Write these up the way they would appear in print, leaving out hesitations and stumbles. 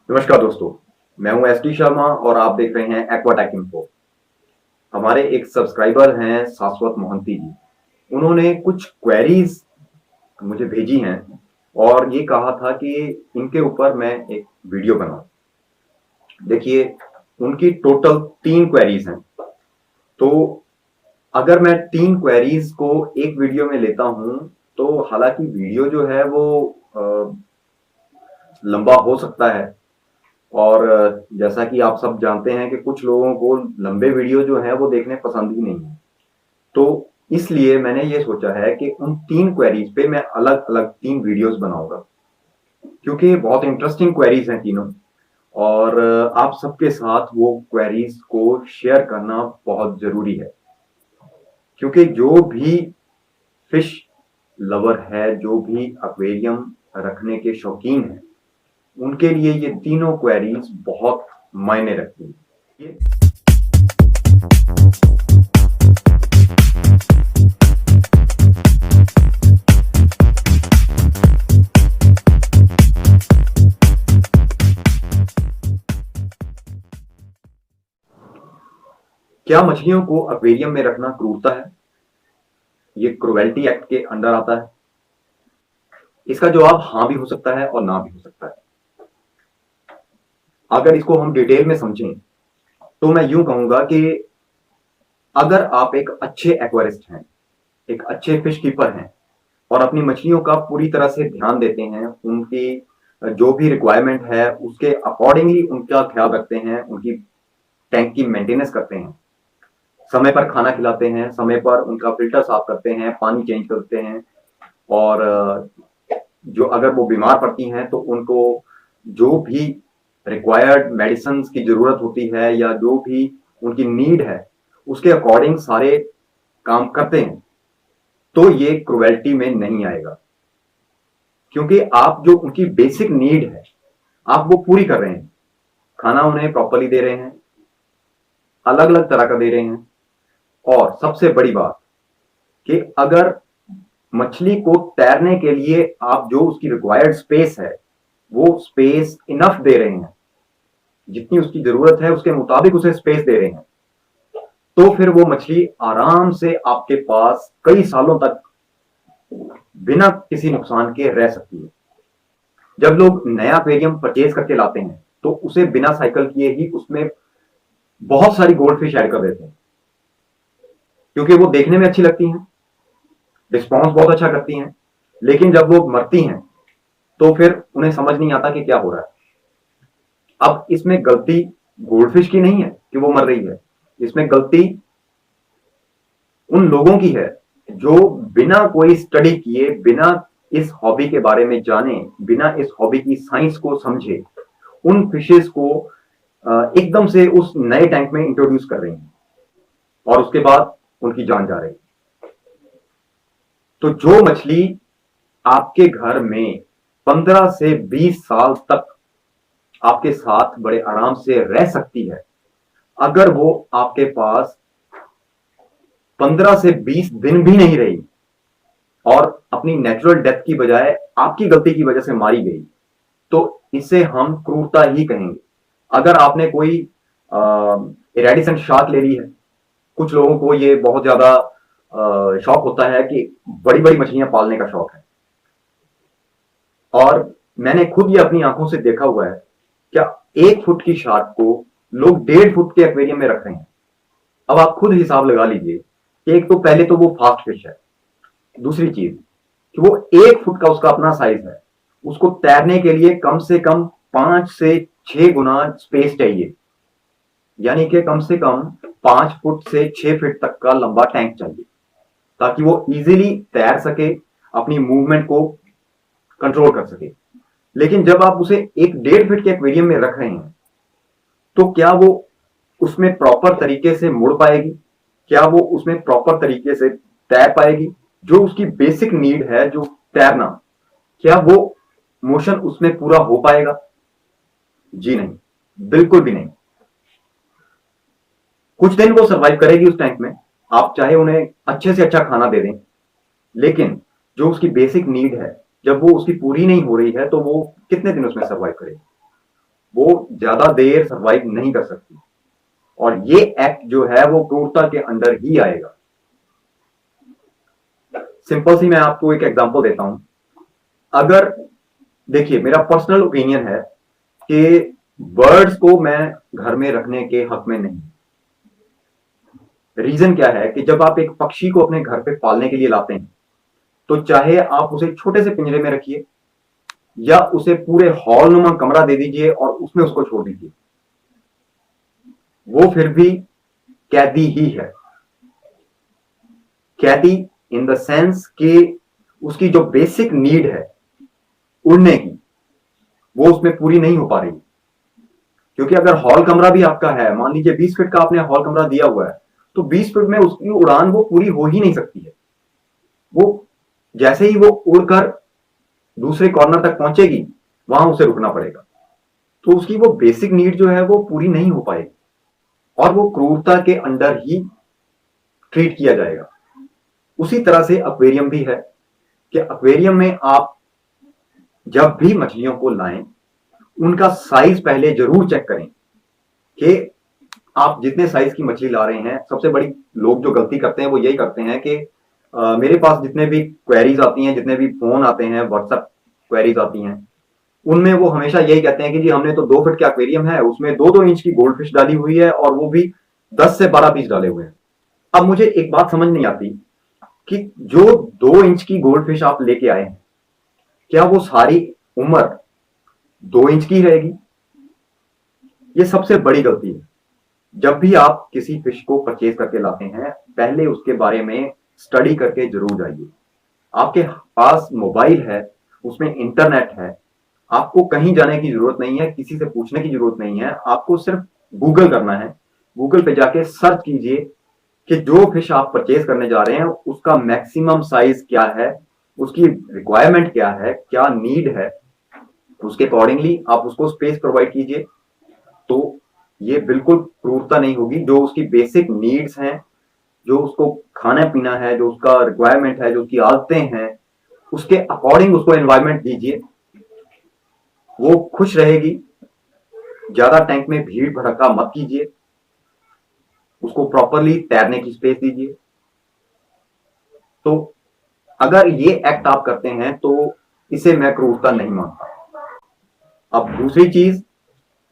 नमस्कार दोस्तों, मैं हूं एस टी शर्मा और आप देख रहे हैं एक्वाटेक इन्फो। हमारे एक सब्सक्राइबर हैं शाश्वत मोहंती जी। उन्होंने कुछ क्वेरीज मुझे भेजी हैं और ये कहा था कि इनके ऊपर मैं एक वीडियो बनाऊं। देखिए, उनकी टोटल 3 क्वेरीज हैं। तो अगर मैं 3 क्वेरीज को एक वीडियो में लेता हूं तो हालांकि वीडियो जो है वो लंबा हो सकता है। और जैसा कि आप सब जानते हैं कि कुछ लोगों को लंबे वीडियो जो है वो देखने पसंद ही नहीं है। तो इसलिए मैंने ये सोचा है कि उन 3 क्वेरीज पे मैं अलग अलग 3 वीडियोस बनाऊंगा, क्योंकि बहुत इंटरेस्टिंग क्वेरीज हैं तीनों। और आप सबके साथ वो क्वेरीज को शेयर करना बहुत जरूरी है, क्योंकि जो भी फिश लवर है, जो भी एक्वेरियम रखने के शौकीन है, उनके लिए ये तीनों क्वेरीज बहुत मायने रखती हैं। क्या मछलियों को एक्वेरियम में रखना क्रूरता है? ये क्रुएल्टी एक्ट के अंडर आता है। इसका जवाब हाँ भी हो सकता है और ना भी हो सकता है। अगर इसको हम डिटेल में समझें तो मैं यूं कहूंगा कि अगर आप एक अच्छे एक्वेरिस्ट हैं, एक अच्छे फिश कीपर हैं और अपनी मछलियों का पूरी तरह से ध्यान देते हैं, उनकी जो भी रिक्वायरमेंट है उसके अकॉर्डिंगली उनका ख्याल रखते हैं, उनकी टैंक की मेंटेनेंस करते हैं, समय पर खाना खिलाते हैं, समय पर उनका फिल्टर साफ करते हैं, पानी चेंज करते हैं, और जो अगर वो बीमार पड़ती हैं तो उनको जो भी रिक्वायर्ड मेडिसिन की जरूरत होती है या जो भी उनकी नीड है उसके अकॉर्डिंग सारे काम करते हैं, तो ये क्रुएल्टी में नहीं आएगा। क्योंकि आप जो उनकी बेसिक नीड है आप वो पूरी कर रहे हैं, खाना उन्हें प्रॉपरली दे रहे हैं, अलग अलग तरह का दे रहे हैं। और सबसे बड़ी बात कि अगर मछली को तैरने के लिए आप जो उसकी रिक्वायर्ड स्पेस है वो स्पेस इनफ दे रहे हैं, जितनी उसकी जरूरत है उसके मुताबिक उसे स्पेस दे रहे हैं, तो फिर वो मछली आराम से आपके पास कई सालों तक बिना किसी नुकसान के रह सकती है। जब लोग नया एक्वेरियम परचेज करके लाते हैं तो उसे बिना साइकिल किए ही उसमें बहुत सारी गोल्ड फिश ऐड कर देते हैं, क्योंकि वो देखने में अच्छी लगती हैं, रिस्पॉन्स बहुत अच्छा करती हैं। लेकिन जब वो मरती हैं तो फिर उन्हें समझ नहीं आता कि क्या हो रहा है। अब इसमें गलती गोल्डफिश की नहीं है कि वो मर रही है, इसमें गलती उन लोगों की है जो बिना कोई स्टडी किए, बिना इस हॉबी के बारे में जाने, बिना इस हॉबी की साइंस को समझे उन फिशेस को एकदम से उस नए टैंक में इंट्रोड्यूस कर रही हैं और उसके बाद उनकी जान जा रही है। तो जो मछली आपके घर में 15 से 20 साल तक आपके साथ बड़े आराम से रह सकती है, अगर वो आपके पास 15 से 20 दिन भी नहीं रही और अपनी नेचुरल डेथ की बजाय आपकी गलती की वजह से मारी गई, तो इसे हम क्रूरता ही कहेंगे। अगर आपने कोई इरेडिसेंट शार्क ले ली है, कुछ लोगों को ये बहुत ज्यादा शौक होता है कि बड़ी बड़ी मछलियां पालने का शौक है, और मैंने खुद ये अपनी आंखों से देखा हुआ है। क्या 1 फुट की शार्क को लोग 1.5 फुट के एक्वेरियम में रख रहे हैं। अब आप खुद हिसाब लगा लीजिए कि एक तो पहले तो वो फास्ट फिश है, दूसरी चीज कि वो 1 फुट का उसका अपना साइज है, उसको तैरने के लिए कम से कम 5 से 6 गुना स्पेस चाहिए, यानी कि कम से कम 5 फुट से 6 फीट तक का लंबा टैंक चाहिए ताकि वो इजीली तैर सके, अपनी मूवमेंट को कंट्रोल कर सके। लेकिन जब आप उसे एक 1.5 फीट के एक्वेरियम में रख रहे हैं तो क्या वो उसमें प्रॉपर तरीके से मुड़ पाएगी? क्या वो उसमें प्रॉपर तरीके से तैर पाएगी? जो उसकी बेसिक नीड है, जो तैरना, क्या वो मोशन उसमें पूरा हो पाएगा? जी नहीं, बिल्कुल भी नहीं। कुछ दिन वो सरवाइव करेगी उस टैंक में, आप चाहे उन्हें अच्छे से अच्छा खाना दे दें, लेकिन जो उसकी बेसिक नीड है जब वो उसकी पूरी नहीं हो रही है तो वो कितने दिन उसमें सरवाइव करेगी? वो ज्यादा देर सर्वाइव नहीं कर सकती। और ये एक्ट जो है वो क्रूरता के अंडर ही आएगा। सिंपल सी मैं आपको एक एग्जांपल देता हूं। अगर देखिए, मेरा पर्सनल ओपिनियन है कि बर्ड्स को मैं घर में रखने के हक में नहीं। रीजन क्या है कि जब आप एक पक्षी को अपने घर पे पालने के लिए लाते हैं, तो चाहे आप उसे छोटे से पिंजरे में रखिए या उसे पूरे हॉल नुमा कमरा दे दीजिए और उसमें उसको छोड़ दीजिए, वो फिर भी कैदी ही है। कैदी इन द सेंस कि उसकी जो बेसिक नीड है उड़ने की, वो उसमें पूरी नहीं हो पा रही। क्योंकि अगर हॉल कमरा भी आपका है, मान लीजिए 20 फीट का आपने हॉल कमरा दिया हुआ है, तो 20 फीट में उसकी उड़ान वो पूरी हो ही नहीं सकती है। वो जैसे ही वो उड़कर दूसरे कॉर्नर तक पहुंचेगी, वहां उसे रुकना पड़ेगा। तो उसकी वो बेसिक नीड जो है वो पूरी नहीं हो पाएगी और वो क्रूरता के अंडर ही ट्रीट किया जाएगा। उसी तरह से एक्वेरियम भी है कि एक्वेरियम में आप जब भी मछलियों को लाएं, उनका साइज पहले जरूर चेक करें कि आप जितने साइज की मछली ला रहे हैं। सबसे बड़ी लोग जो गलती करते हैं वो यही करते हैं कि मेरे पास जितने भी क्वेरीज आती हैं, जितने भी फोन आते हैं, व्हाट्सएप क्वेरीज आती हैं, उनमें वो हमेशा यही कहते हैं कि जी हमने तो 2 फीट का एक्वेरियम है, उसमें 2-2 इंच की गोल्ड फिश डाली हुई है और वो भी 10 से 12 पीस डाले हुए हैं। अब मुझे एक बात समझ नहीं आती कि जो 2 इंच की गोल्ड फिश आप लेके आए हैं, क्या वो सारी उम्र 2 इंच की रहेगी? ये सबसे बड़ी गलती है। जब भी आप किसी फिश को परचेज करके लाते हैं, पहले उसके बारे में स्टडी करके जरूर जाइए। आपके पास मोबाइल है, उसमें इंटरनेट है, आपको कहीं जाने की जरूरत नहीं है, किसी से पूछने की जरूरत नहीं है। आपको सिर्फ गूगल करना है। गूगल पे जाके सर्च कीजिए कि जो फिश आप परचेज करने जा रहे हैं उसका मैक्सिमम साइज क्या है, उसकी रिक्वायरमेंट क्या है, क्या नीड है, उसके अकॉर्डिंगली आप उसको स्पेस प्रोवाइड कीजिए। तो ये बिल्कुल क्रूरता नहीं होगी। जो उसकी बेसिक नीड्स हैं, जो उसको खाना पीना है, जो उसका रिक्वायरमेंट है, जो उसकी आदतें हैं, उसके अकॉर्डिंग उसको एनवायरमेंट दीजिए, वो खुश रहेगी। ज्यादा टैंक में भीड़ भड़का मत कीजिए, उसको प्रॉपरली तैरने की स्पेस दीजिए। तो अगर ये एक्ट आप करते हैं तो इसे मैं क्रूरता नहीं मानता। अब दूसरी चीज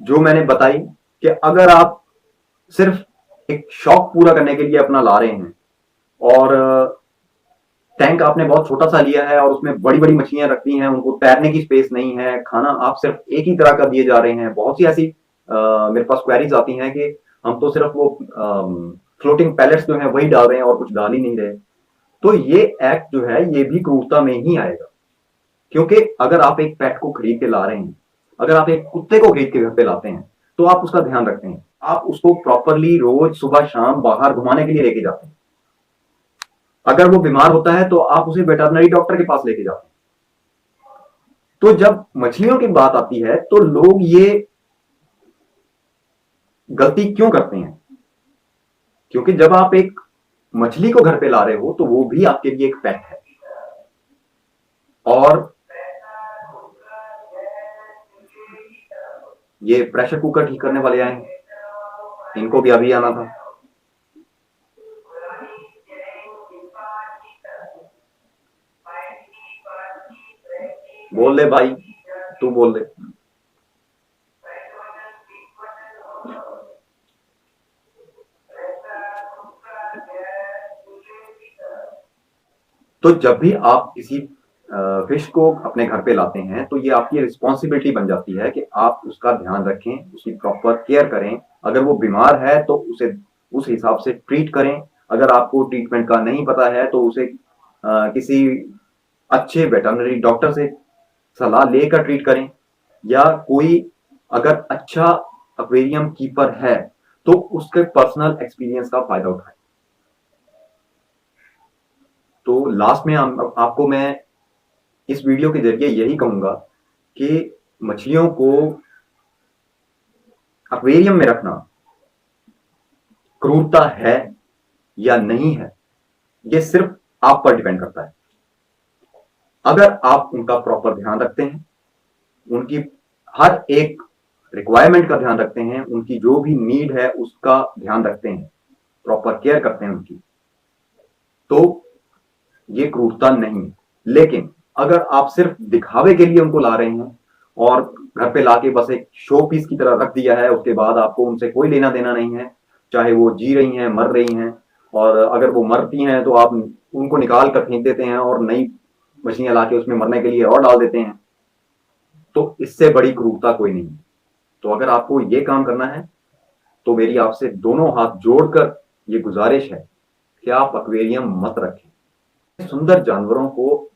जो मैंने बताई कि अगर आप सिर्फ एक शौक पूरा करने के लिए अपना ला रहे हैं और टैंक आपने बहुत छोटा सा लिया है और उसमें बड़ी बड़ी मछलियां रखती हैं, उनको तैरने की स्पेस नहीं है, खाना आप सिर्फ एक ही तरह का दिए जा रहे हैं। बहुत सी ऐसी मेरे पास क्वेरीज आती हैं कि हम तो सिर्फ वो फ्लोटिंग पैलेट्स जो है वही डाल रहे हैं और कुछ डाल ही नहीं रहे। तो ये एक्ट जो है ये भी क्रूरता में ही आएगा। क्योंकि अगर आप एक पेट को खरीद के ला रहे हैं, अगर आप एक कुत्ते को खरीद के घर पे लाते हैं, तो आप उसका ध्यान रखते हैं, आप उसको प्रॉपरली रोज सुबह शाम बाहर घुमाने के लिए लेके जाते हैं। अगर वो बीमार होता है तो आप उसे वेटरनरी डॉक्टर के पास लेके जाते हैं। तो जब मछलियों की बात आती है तो लोग ये गलती क्यों करते हैं? क्योंकि जब आप एक मछली को घर पे ला रहे हो तो वो भी आपके लिए एक पेट है। और ये प्रेशर कुकर ठीक करने वाले आए हैं, इनको भी अभी आना था। बोल दे भाई, तू बोल दे। तो जब भी आप किसी फिश को अपने घर पे लाते हैं तो ये आपकी रिस्पॉन्सिबिलिटी बन जाती है कि आप उसका ध्यान रखें, उसकी प्रॉपर केयर करें। अगर वो बीमार है तो उसे उस हिसाब से ट्रीट करें। अगर आपको ट्रीटमेंट का नहीं पता है तो उसे किसी अच्छे वेटरनरी डॉक्टर से सलाह लेकर ट्रीट करें। या कोई अगर अच्छा एक्वेरियम कीपर है तो उसके पर्सनल एक्सपीरियंस का फायदा उठाएं। तो लास्ट में आपको मैं इस वीडियो के जरिए यही कहूंगा कि मछलियों को एक्वेरियम में रखना क्रूरता है या नहीं है, यह सिर्फ आप पर डिपेंड करता है। अगर आप उनका प्रॉपर ध्यान रखते हैं, उनकी हर एक रिक्वायरमेंट का ध्यान रखते हैं, उनकी जो भी नीड है उसका ध्यान रखते हैं, प्रॉपर केयर करते हैं उनकी, तो ये क्रूरता नहीं है। लेकिन अगर आप सिर्फ दिखावे के लिए उनको ला रहे हैं और घर पे लाके बस एक शो पीस की तरह रख दिया है, उसके बाद आपको उनसे कोई लेना देना नहीं है, चाहे वो जी रही हैं, मर रही हैं, और अगर वो मरती हैं तो आप उनको निकाल कर फेंक देते हैं और नई मछलियां लाके उसमें मरने के लिए और डाल देते हैं, तो इससे बड़ी क्रूरता कोई नहीं है। तो अगर आपको ये काम करना है तो मेरी आपसे दोनों हाथ जोड़कर ये गुजारिश है कि आप एक्वेरियम मत रखें। सुंदर जानवरों को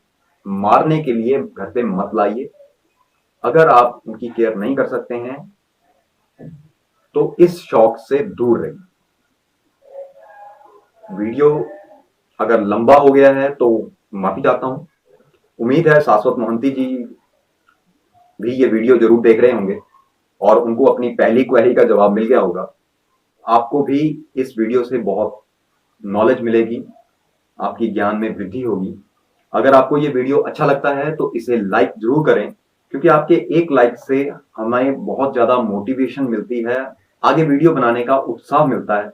मारने के लिए घर पे मत लाइए। अगर आप उनकी केयर नहीं कर सकते हैं तो इस शौक से दूर रहिए। वीडियो अगर लंबा हो गया है तो माफी चाहता हूं। उम्मीद है शाश्वत मोहंती जी भी ये वीडियो जरूर देख रहे होंगे और उनको अपनी पहली क्वेरी का जवाब मिल गया होगा। आपको भी इस वीडियो से बहुत नॉलेज मिलेगी, आपकी ज्ञान में वृद्धि होगी। अगर आपको ये वीडियो अच्छा लगता है तो इसे लाइक जरूर करें, क्योंकि आपके एक लाइक से हमें बहुत ज्यादा मोटिवेशन मिलती है, आगे वीडियो बनाने का उत्साह मिलता है,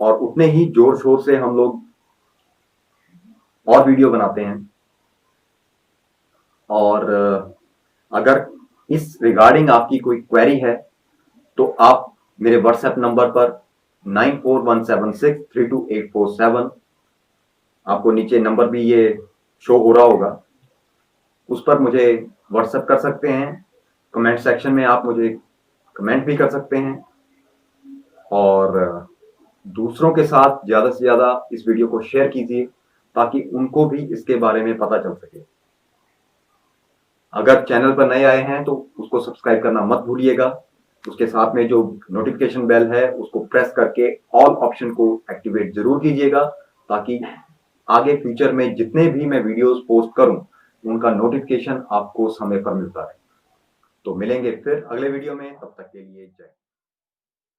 और उतने ही जोर शोर से हम लोग और वीडियो बनाते हैं। और अगर इस रिगार्डिंग आपकी कोई क्वेरी है तो आप मेरे व्हाट्सएप नंबर पर 9417632847, आपको नीचे नंबर भी ये शो हो रहा होगा, उस पर मुझे व्हाट्सएप कर सकते हैं। कमेंट सेक्शन में आप मुझे कमेंट भी कर सकते हैं, और दूसरों के साथ ज़्यादा से ज़्यादा इस वीडियो को शेयर कीजिए ताकि उनको भी इसके बारे में पता चल सके। अगर चैनल पर नए आए हैं तो उसको सब्सक्राइब करना मत भूलिएगा। उसके साथ में जो नोटिफिकेशन बेल है उसको प्रेस करके ऑल ऑप्शन को एक्टिवेट जरूर कीजिएगा, ताकि आगे फ्यूचर में जितने भी मैं वीडियोस पोस्ट करूं उनका नोटिफिकेशन आपको समय पर मिलता रहे। तो मिलेंगे फिर अगले वीडियो में, तब तक के लिए जय।